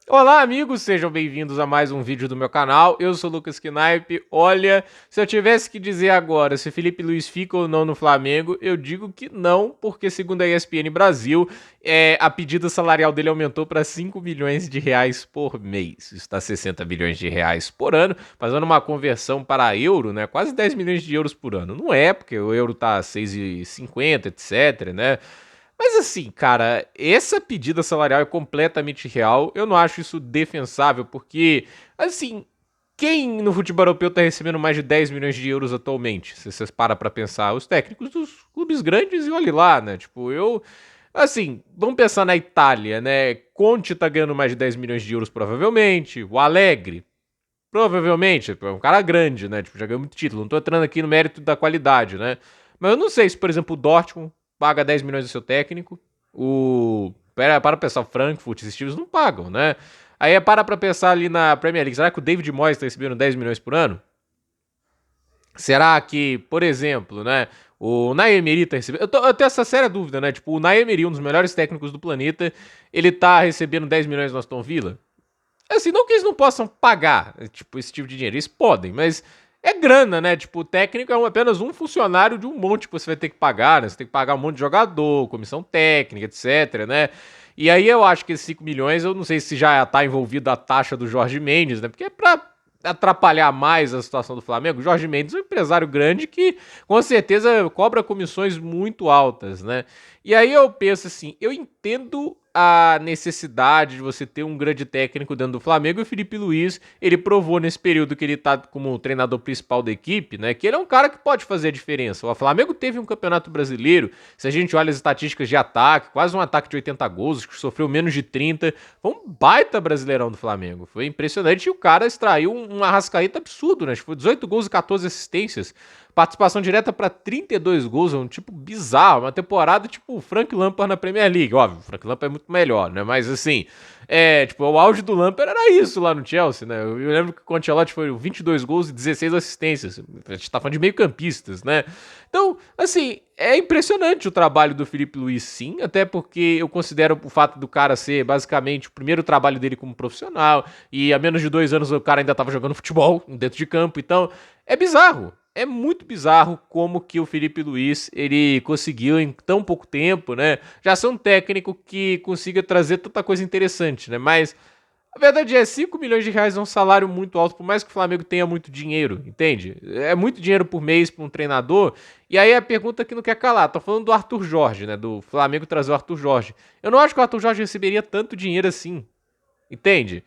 Olá, amigos, sejam bem-vindos a mais um vídeo do meu canal. Eu sou o Lucas Knipe. Olha, se eu tivesse que dizer agora se Felipe Luiz fica ou não no Flamengo, eu digo que não, porque segundo a ESPN Brasil, a pedida salarial dele aumentou para 5 milhões de reais por mês. Isso está 60 bilhões de reais por ano, fazendo uma conversão para euro, né? Quase 10 milhões de euros por ano. Não é, porque o euro tá 6,50, etc, né? Mas assim, cara, essa pedida salarial é completamente real. Eu não acho isso defensável, porque, assim, quem no futebol europeu tá recebendo mais de 10 milhões de euros atualmente? Se vocês param pra pensar, os técnicos dos clubes grandes e olhe lá, né? Tipo, assim, vamos pensar na Itália, né? Conte tá ganhando mais de 10 milhões de euros provavelmente. O Alegre, provavelmente, é um cara grande, né? Tipo, já ganhou muito título. Não tô entrando aqui no mérito da qualidade, né? Mas eu não sei se, por exemplo, o Dortmund paga 10 milhões do seu técnico. Para pensar, o Frankfurt, esses times não pagam, né? Aí pra pensar ali na Premier League. Será que o David Moyes tá recebendo 10 milhões por ano? Será que, por exemplo, né? O Unai Emery tá recebendo. Eu tenho essa séria dúvida, né? Tipo, o Unai Emery, um dos melhores técnicos do planeta, ele tá recebendo 10 milhões no Aston Villa? Assim, não que eles não possam pagar, tipo, esse tipo de dinheiro. Eles podem, mas é grana, né? Tipo, o técnico é apenas um funcionário de um monte que você vai ter que pagar, né? Você tem que pagar um monte de jogador, comissão técnica, etc, né? E aí eu acho que esses 5 milhões, eu não sei se já tá envolvido a taxa do Jorge Mendes, né? Porque é pra atrapalhar mais a situação do Flamengo. O Jorge Mendes é um empresário grande que com certeza cobra comissões muito altas, né? E aí eu penso assim, eu entendo a necessidade de você ter um grande técnico dentro do Flamengo, e o Felipe Luiz, ele provou nesse período que ele tá como treinador principal da equipe, né, que ele é um cara que pode fazer a diferença. O Flamengo teve um campeonato brasileiro, se a gente olha as estatísticas de ataque, quase um ataque de 80 gols, que sofreu menos de 30, foi um baita brasileirão do Flamengo, foi impressionante, e o cara extraiu um Arrascaeta absurdo, né, foi 18 gols e 14 assistências, participação direta para 32 gols, é um tipo bizarro, uma temporada tipo o Frank Lampard na Premier League. Óbvio, o Frank Lampard é muito melhor, né? Mas assim, tipo, o auge do Lampard era isso lá no Chelsea, né? Eu lembro que com o Ancelotti foi 22 gols e 16 assistências. A gente tá falando de meio-campistas, né? Então, assim, é impressionante o trabalho do Felipe Luiz, sim, até porque eu considero o fato do cara ser basicamente o primeiro trabalho dele como profissional, e há menos de 2 anos o cara ainda tava jogando futebol dentro de campo, então é bizarro. É muito bizarro como que o Felipe Luiz, ele conseguiu em tão pouco tempo, né? Já ser um técnico que consiga trazer tanta coisa interessante, né? Mas a verdade é, 5 milhões de reais é um salário muito alto, por mais que o Flamengo tenha muito dinheiro, entende? É muito dinheiro por mês para um treinador. E aí a pergunta que não quer calar, tô falando do Arthur Jorge, né? Do Flamengo trazer o Arthur Jorge. Eu não acho que o Arthur Jorge receberia tanto dinheiro assim, entende?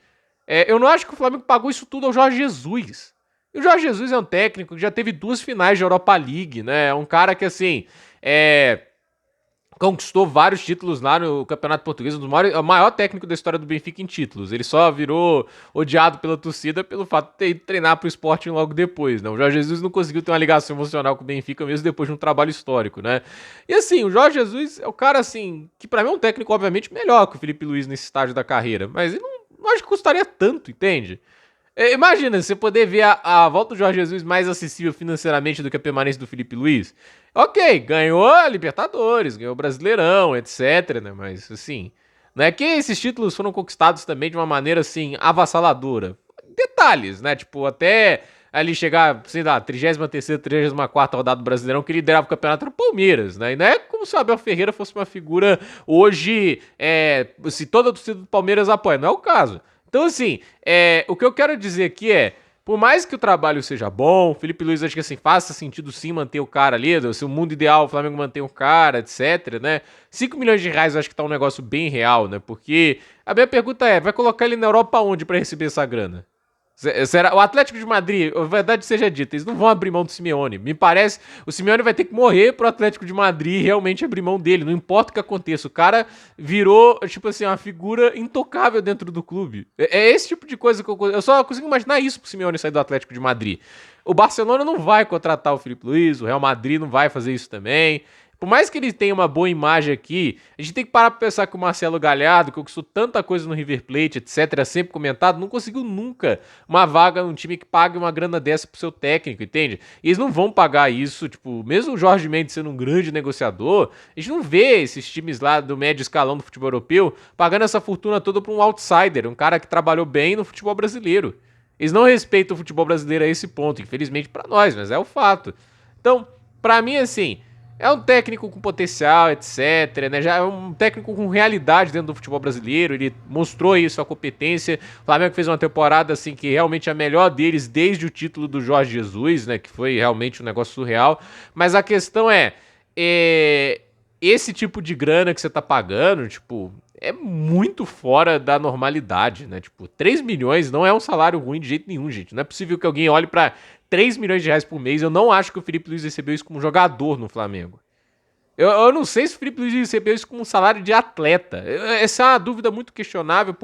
Eu não acho que o Flamengo pagou isso tudo ao Jorge Jesus. E o Jorge Jesus é um técnico que já teve 2 finais de Europa League, né? É um cara que, assim, conquistou vários títulos lá no Campeonato Português, o maior técnico da história do Benfica em títulos. Ele só virou odiado pela torcida pelo fato de ter ido treinar pro Sporting logo depois, né? O Jorge Jesus não conseguiu ter uma ligação emocional com o Benfica mesmo depois de um trabalho histórico, né? E assim, o Jorge Jesus é o cara, assim, que pra mim é um técnico, obviamente, melhor que o Felipe Luiz nesse estágio da carreira, mas ele não acho que custaria tanto, entende? Imagina, você poder ver a volta do Jorge Jesus mais acessível financeiramente do que a permanência do Felipe Luiz. Ok, ganhou a Libertadores, ganhou o Brasileirão, etc, né? Mas, assim, não é que esses títulos foram conquistados também de uma maneira, assim, avassaladora. Detalhes, né? Tipo, até ali chegar, sei lá, 33ª, 34ª rodada do Brasileirão, que liderava o campeonato era o Palmeiras, né? E não é como se o Abel Ferreira fosse uma figura hoje, se toda a torcida do Palmeiras apoia, não é o caso. Então, assim, o que eu quero dizer aqui por mais que o trabalho seja bom, Felipe Luiz acho que assim, faça sentido sim manter o cara ali, se o mundo ideal o Flamengo manter o cara, etc, né? 5 milhões de reais eu acho que tá um negócio bem real, né? Porque a minha pergunta vai colocar ele na Europa onde pra receber essa grana? Será, o Atlético de Madrid, a verdade seja dita, eles não vão abrir mão do Simeone. Me parece, o Simeone vai ter que morrer pro Atlético de Madrid realmente abrir mão dele. Não importa o que aconteça. O cara virou, tipo assim, uma figura intocável dentro do clube. É esse tipo de coisa que eu só consigo imaginar isso pro Simeone sair do Atlético de Madrid. O Barcelona não vai contratar o Felipe Luiz, o Real Madrid não vai fazer isso também. Por mais que ele tenha uma boa imagem aqui, a gente tem que parar pra pensar que o Marcelo Galhardo, que conquistou tanta coisa no River Plate, etc., sempre comentado, não conseguiu nunca uma vaga num time que pague uma grana dessa pro seu técnico, entende? E eles não vão pagar isso, tipo, mesmo o Jorge Mendes sendo um grande negociador, a gente não vê esses times lá do médio escalão do futebol europeu pagando essa fortuna toda pra um outsider, um cara que trabalhou bem no futebol brasileiro. Eles não respeitam o futebol brasileiro a esse ponto, infelizmente pra nós, mas é o fato. Então, pra mim, assim, é um técnico com potencial, etc, né? Já é um técnico com realidade dentro do futebol brasileiro. Ele mostrou aí sua competência. O Flamengo fez uma temporada assim que realmente é a melhor deles desde o título do Jorge Jesus, né? Que foi realmente um negócio surreal. Mas a questão é esse tipo de grana que você tá pagando, tipo, é muito fora da normalidade, né? Tipo, 3 milhões não é um salário ruim de jeito nenhum, gente. Não é possível que alguém olhe pra 3 milhões de reais por mês. Eu não acho que o Felipe Luiz recebeu isso como jogador no Flamengo. Eu não sei se o Felipe Luiz recebeu isso como um salário de atleta. Essa é uma dúvida muito questionável,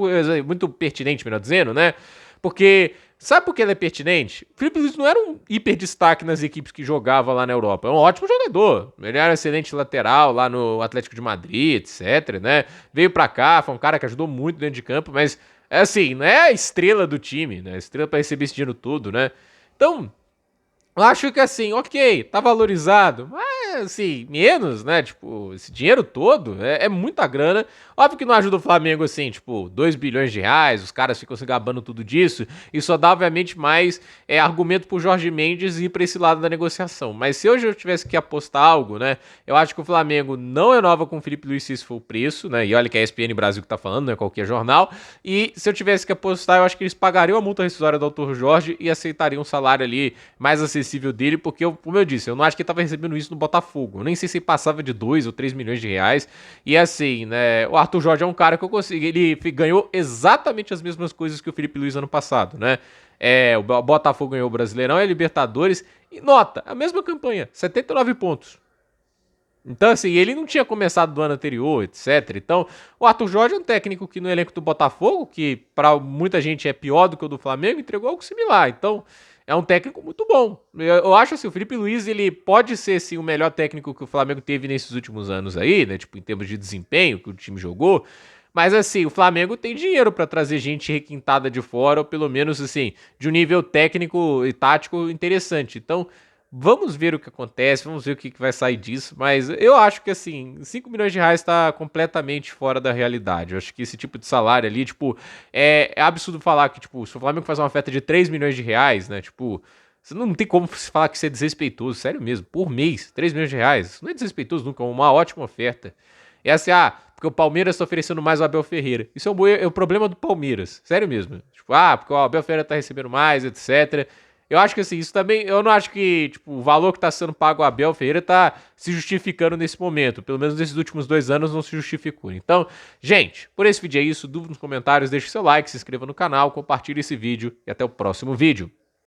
muito pertinente, melhor dizendo, né? Porque, sabe por que ela é pertinente? O Felipe Luiz não era um hiper destaque nas equipes que jogava lá na Europa. É um ótimo jogador. Ele era um excelente lateral lá no Atlético de Madrid, etc, né? Veio pra cá, foi um cara que ajudou muito dentro de campo, mas, é assim, não é a estrela do time, né? A estrela pra receber esse dinheiro todo, né? Então, eu acho que assim, ok, tá valorizado, mas assim, menos, né? Tipo, esse dinheiro todo é muita grana. Óbvio que não ajuda o Flamengo assim, tipo, 2 bilhões de reais, os caras ficam se gabando tudo disso. E só dá, obviamente, mais argumento pro Jorge Mendes ir pra esse lado da negociação. Mas se hoje eu tivesse que apostar algo, né? Eu acho que o Flamengo não renova com o Felipe Luiz se esse for o preço, né? E olha que é a ESPN Brasil que tá falando, não é qualquer jornal. E se eu tivesse que apostar, eu acho que eles pagariam a multa rescisória do Autor Jorge e aceitariam um salário ali mais acessível dele, porque, como eu disse, eu não acho que ele tava recebendo isso no Botafogo. Eu nem sei se ele passava de 2 ou 3 milhões de reais. E assim, né, o Arthur Jorge é um cara que eu consigo. Ele ganhou exatamente as mesmas coisas que o Felipe Luiz ano passado, né? O Botafogo ganhou o Brasileirão e a Libertadores. E nota, a mesma campanha, 79 pontos. Então, assim, ele não tinha começado do ano anterior, etc. Então, o Arthur Jorge é um técnico que no elenco do Botafogo, que para muita gente é pior do que o do Flamengo, entregou algo similar. Então, é um técnico muito bom. Eu acho assim, o Felipe Luiz, ele pode ser, sim, o melhor técnico que o Flamengo teve nesses últimos anos aí, né? Tipo, em termos de desempenho que o time jogou. Mas, assim, o Flamengo tem dinheiro para trazer gente requintada de fora, ou pelo menos, assim, de um nível técnico e tático interessante. Então, vamos ver o que acontece, vamos ver o que vai sair disso, mas eu acho que assim, 5 milhões de reais tá completamente fora da realidade. Eu acho que esse tipo de salário ali, tipo, é absurdo falar que, tipo, se o Flamengo faz uma oferta de 3 milhões de reais, né, tipo, você não tem como se falar que isso é desrespeitoso, sério mesmo, por mês, 3 milhões de reais, isso não é desrespeitoso nunca, é uma ótima oferta. É assim, porque o Palmeiras tá oferecendo mais o Abel Ferreira. Isso é o problema do Palmeiras, sério mesmo. Tipo, porque o Abel Ferreira tá recebendo mais, etc. Eu acho que assim, isso também. Eu não acho que tipo, o valor que está sendo pago ao Abel Ferreira está se justificando nesse momento. Pelo menos nesses últimos 2 anos não se justificou. Então, gente, por esse vídeo é isso. Dúvida nos comentários, deixe seu like, se inscreva no canal, compartilhe esse vídeo e até o próximo vídeo.